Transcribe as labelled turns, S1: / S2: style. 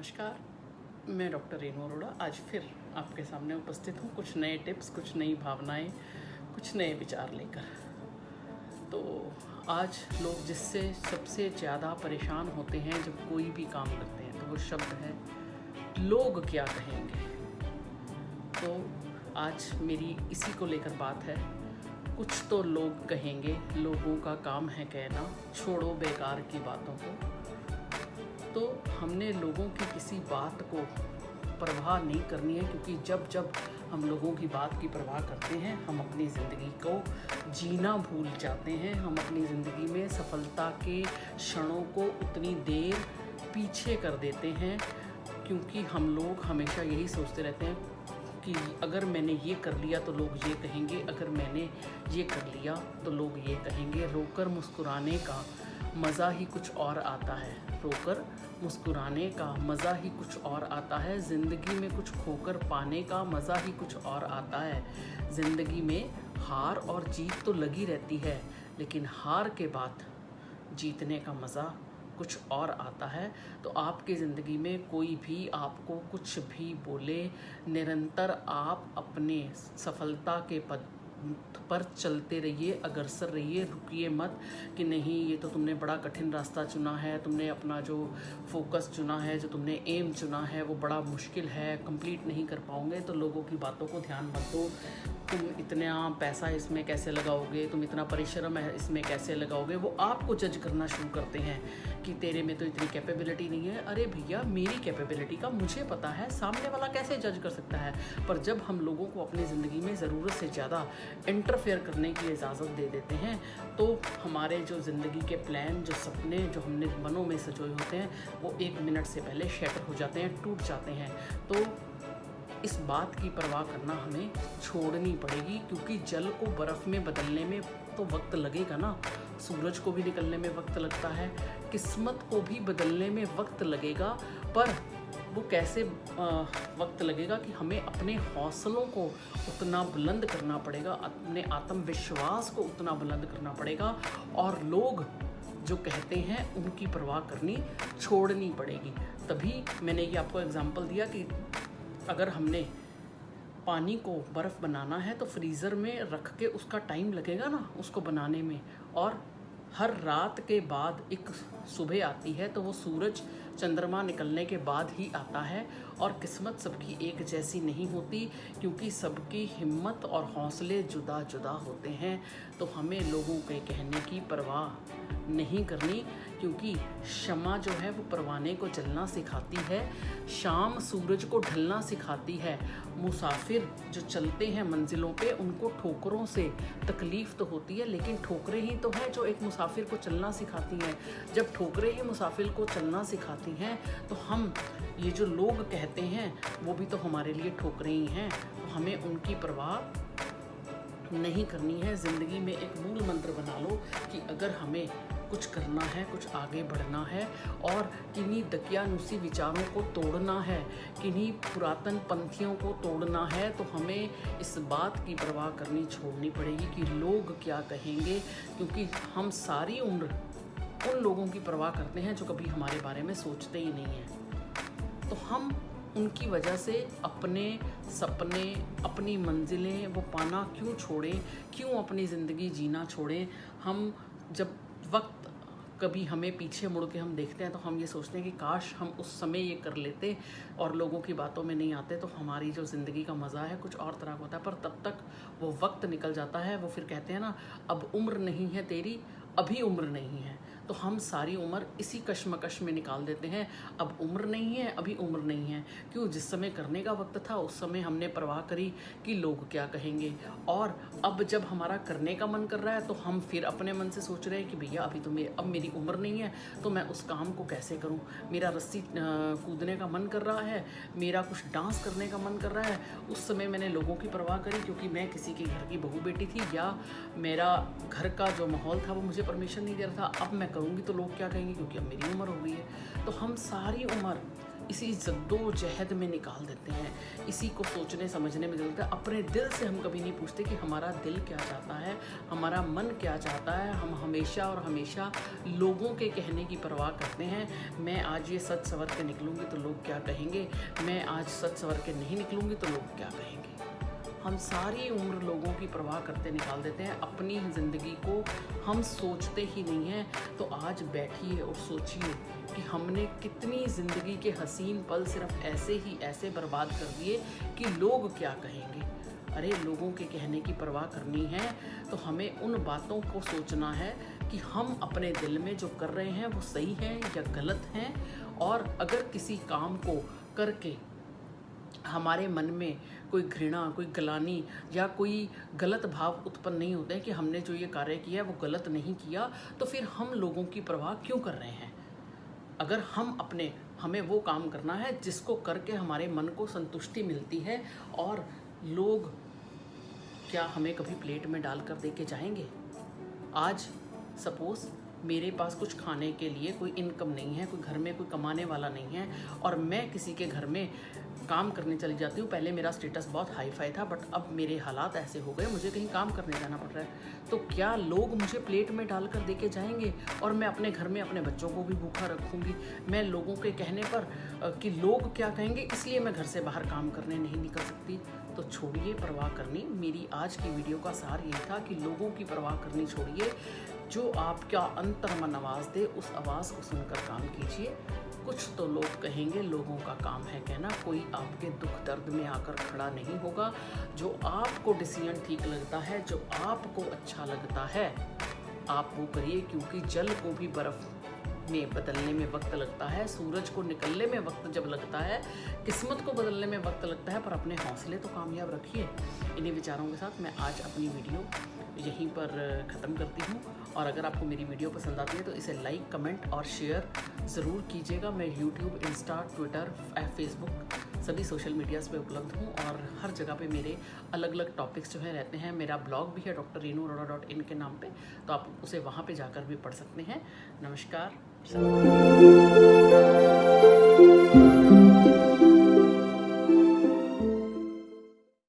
S1: नमस्कार, मैं डॉक्टर रेनू अरोड़ा आज फिर आपके सामने उपस्थित हूँ कुछ नए टिप्स, कुछ नई भावनाएं, कुछ नए विचार लेकर। तो आज लोग जिससे सबसे ज़्यादा परेशान होते हैं जब कोई भी काम करते हैं, तो वो शब्द है लोग क्या कहेंगे। तो आज मेरी इसी को लेकर बात है। कुछ तो लोग कहेंगे, लोगों का काम है कहना, छोड़ो बेकार की बातों को। तो हमने लोगों की किसी बात को परवाह नहीं करनी है, क्योंकि जब जब हम लोगों की बात की परवाह करते हैं हम अपनी ज़िंदगी को जीना भूल जाते हैं। हम अपनी ज़िंदगी में सफलता के क्षणों को उतनी देर पीछे कर देते हैं, क्योंकि हम लोग हमेशा यही सोचते रहते हैं कि अगर मैंने ये कर लिया तो लोग ये कहेंगे, अगर मैंने ये कर लिया तो लोग ये कहेंगे। रोकर मुस्कुराने का मज़ा ही कुछ और आता है, रोकर मुस्कुराने का मज़ा ही कुछ और आता है। ज़िंदगी में कुछ खोकर पाने का मज़ा ही कुछ और आता है। ज़िंदगी में हार और जीत तो लगी रहती है, लेकिन हार के बाद जीतने का मज़ा कुछ और आता है। तो आपकी ज़िंदगी में कोई भी आपको कुछ भी बोले, निरंतर आप अपने सफलता के पद पर चलते रहिए, अग्रसर रहिए, रुकिए मत कि नहीं ये तो तुमने बड़ा कठिन रास्ता चुना है, तुमने अपना जो फोकस चुना है, जो तुमने एम चुना है वो बड़ा मुश्किल है, कंप्लीट नहीं कर पाओगे, तो लोगों की बातों को ध्यान मत दो। तुम इतना पैसा इसमें कैसे लगाओगे, तुम इतना परिश्रम है इसमें कैसे लगाओगे। वो आपको जज करना शुरू करते हैं कि तेरे में तो इतनी कैपेबिलिटी नहीं है। अरे भैया, मेरी कैपेबिलिटी का मुझे पता है, सामने वाला कैसे जज कर सकता है। पर जब हम लोगों को अपनी ज़िंदगी में ज़रूरत से ज़्यादा इंटरफेयर करने की इजाज़त दे देते हैं, तो हमारे जो ज़िंदगी के प्लान, जो सपने जो हमने मनों में सजोए होते हैं, वो 1 मिनट से पहले शैटर हो जाते हैं, टूट जाते हैं। तो इस बात की परवाह करना हमें छोड़नी पड़ेगी, क्योंकि जल को बर्फ़ में बदलने में तो वक्त लगेगा ना। सूरज को भी निकलने में वक्त लगता है, किस्मत को भी बदलने में वक्त लगेगा। पर वो कैसे वक्त लगेगा कि हमें अपने हौसलों को उतना बुलंद करना पड़ेगा, अपने आत्मविश्वास को उतना बुलंद करना पड़ेगा, और लोग जो कहते हैं उनकी परवाह करनी छोड़नी पड़ेगी। तभी मैंने ये आपको एग्जांपल दिया कि अगर हमने पानी को बर्फ़ बनाना है तो फ्रीज़र में रख के उसका टाइम लगेगा ना उसको बनाने में, और हर रात के बाद एक सुबह आती है, तो वो सूरज चंद्रमा निकलने के बाद ही आता है। और किस्मत सबकी एक जैसी नहीं होती, क्योंकि सबकी हिम्मत और हौसले जुदा जुदा होते हैं। तो हमें लोगों के कहने की परवाह नहीं करनी, क्योंकि क्षमा जो है वो परवाने को जलना सिखाती है, शाम सूरज को ढलना सिखाती है। मुसाफिर जो चलते हैं मंजिलों पे, उनको ठोकरों से तकलीफ़ तो होती है, लेकिन ठोकरें ही तो हैं जो एक मुसाफिर को चलना सिखाती हैं। जब ठोकरें ही मुसाफिर को चलना सिखाती हैं, तो हम ये जो लोग कहते हैं वो भी तो हमारे लिए ठोकरें ही हैं। तो हमें उनकी परवाह नहीं करनी है। ज़िंदगी में एक मूल मंत्र बना लो कि अगर हमें कुछ करना है, कुछ आगे बढ़ना है, और किन्हीं दकियानुसी विचारों को तोड़ना है, किन्हीं पुरातन पंथियों को तोड़ना है, तो हमें इस बात की परवाह करनी छोड़नी पड़ेगी कि लोग क्या कहेंगे। क्योंकि हम सारी उम्र उन लोगों की परवाह करते हैं जो कभी हमारे बारे में सोचते ही नहीं हैं। तो हम उनकी वजह से अपने सपने, अपनी मंजिलें वो पाना क्यों छोड़ें, क्यों अपनी ज़िंदगी जीना छोड़ें। हम जब वक्त कभी हमें पीछे मुड़ के हम देखते हैं, तो हम ये सोचते हैं कि काश हम उस समय ये कर लेते और लोगों की बातों में नहीं आते, तो हमारी जो ज़िंदगी का मज़ा है कुछ और तरह का होता है। पर तब तक वो वक्त निकल जाता है। वो फिर कहते हैं ना, अब उम्र नहीं है तेरी, अभी उम्र नहीं है। तो हम सारी उम्र इसी कश्मकश में निकाल देते हैं, अब उम्र नहीं है, अभी उम्र नहीं है। क्यों? जिस समय करने का वक्त था उस समय हमने परवाह करी कि लोग क्या कहेंगे, और अब जब हमारा करने का मन कर रहा है तो हम फिर अपने मन से सोच रहे हैं कि भैया अभी तो अब मेरी उम्र नहीं है, तो मैं उस काम को कैसे करूं। मेरा रस्सी कूदने का मन कर रहा है, मेरा कुछ डांस करने का मन कर रहा है, उस समय मैंने लोगों की परवाह करी क्योंकि मैं किसी के घर की बहू बेटी थी, या मेरा घर का जो माहौल था वो मुझे परमिशन नहीं दे रहा था। अब मैं करूँगी तो लोग क्या कहेंगे, क्योंकि अब मेरी उम्र हो गई है। तो हम सारी उम्र इसी जद्दोजहद में निकाल देते हैं, इसी को सोचने समझने में निकलते हैं। अपने दिल से हम कभी नहीं पूछते कि हमारा दिल क्या चाहता है, हमारा मन क्या चाहता है। हम हमेशा और हमेशा लोगों के कहने की परवाह करते हैं। मैं आज ये सच सवर के निकलूँगी तो लोग क्या कहेंगे, मैं आज सच सवर के नहीं निकलूँगी तो लोग क्या कहेंगे। हम सारी उम्र लोगों की परवाह करते निकाल देते हैं, अपनी ज़िंदगी को हम सोचते ही नहीं हैं। तो आज बैठिए और सोचिए कि हमने कितनी ज़िंदगी के हसीन पल सिर्फ ऐसे बर्बाद कर दिए कि लोग क्या कहेंगे। अरे लोगों के कहने की परवाह करनी है तो हमें उन बातों को सोचना है कि हम अपने दिल में जो कर रहे हैं वो सही है या गलत हैं। और अगर किसी काम को करके हमारे मन में कोई घृणा, कोई गलानी या कोई गलत भाव उत्पन्न नहीं होते हैं कि हमने जो ये कार्य किया है वो गलत नहीं किया, तो फिर हम लोगों की परवाह क्यों कर रहे हैं। अगर हमें वो काम करना है जिसको करके हमारे मन को संतुष्टि मिलती है, और लोग क्या हमें कभी प्लेट में डाल कर दे के जाएंगे। आज सपोज़ मेरे पास कुछ खाने के लिए कोई इनकम नहीं है, कोई घर में कोई कमाने वाला नहीं है, और मैं किसी के घर में काम करने चली जाती हूँ। पहले मेरा स्टेटस बहुत हाई फाई था, बट अब मेरे हालात ऐसे हो गए, मुझे कहीं काम करने जाना पड़ रहा है। तो क्या लोग मुझे प्लेट में डाल कर दे के जाएंगे और मैं अपने घर में अपने बच्चों को भी भूखा रखूँगी। मैं लोगों के कहने पर कि लोग क्या कहेंगे इसलिए मैं घर से बाहर काम करने नहीं निकल सकती। तो छोड़िए परवाह करनी। मेरी आज की वीडियो का सार यही था कि लोगों की परवाह करनी छोड़िए। जो आपका अंतर मन आवाज़ दे उस आवाज़ को सुनकर काम कीजिए। कुछ तो लोग कहेंगे, लोगों का काम है कहना। कोई आपके दुख दर्द में आकर खड़ा नहीं होगा। जो आपको डिसीजन ठीक लगता है, जो आपको अच्छा लगता है, आप वो करिए। क्योंकि जल को भी बर्फ़ में बदलने में वक्त लगता है, सूरज को निकलने में वक्त जब लगता है, किस्मत को बदलने में वक्त लगता है, पर अपने हौसले तो कामयाब रखिए। इन्हीं विचारों के साथ मैं आज अपनी वीडियो यहीं पर ख़त्म करती हूँ। और अगर आपको मेरी वीडियो पसंद आती है तो इसे लाइक, कमेंट और शेयर ज़रूर कीजिएगा। मैं यूट्यूब, इंस्टा, ट्विटर, फेसबुक सभी सोशल मीडियाज़ पे उपलब्ध हूँ, और हर जगह पे मेरे अलग अलग टॉपिक्स जो है रहते हैं। मेरा ब्लॉग भी है drrenuarora.in के नाम पे, तो आप उसे वहाँ पे जाकर भी पढ़ सकते हैं। नमस्कार।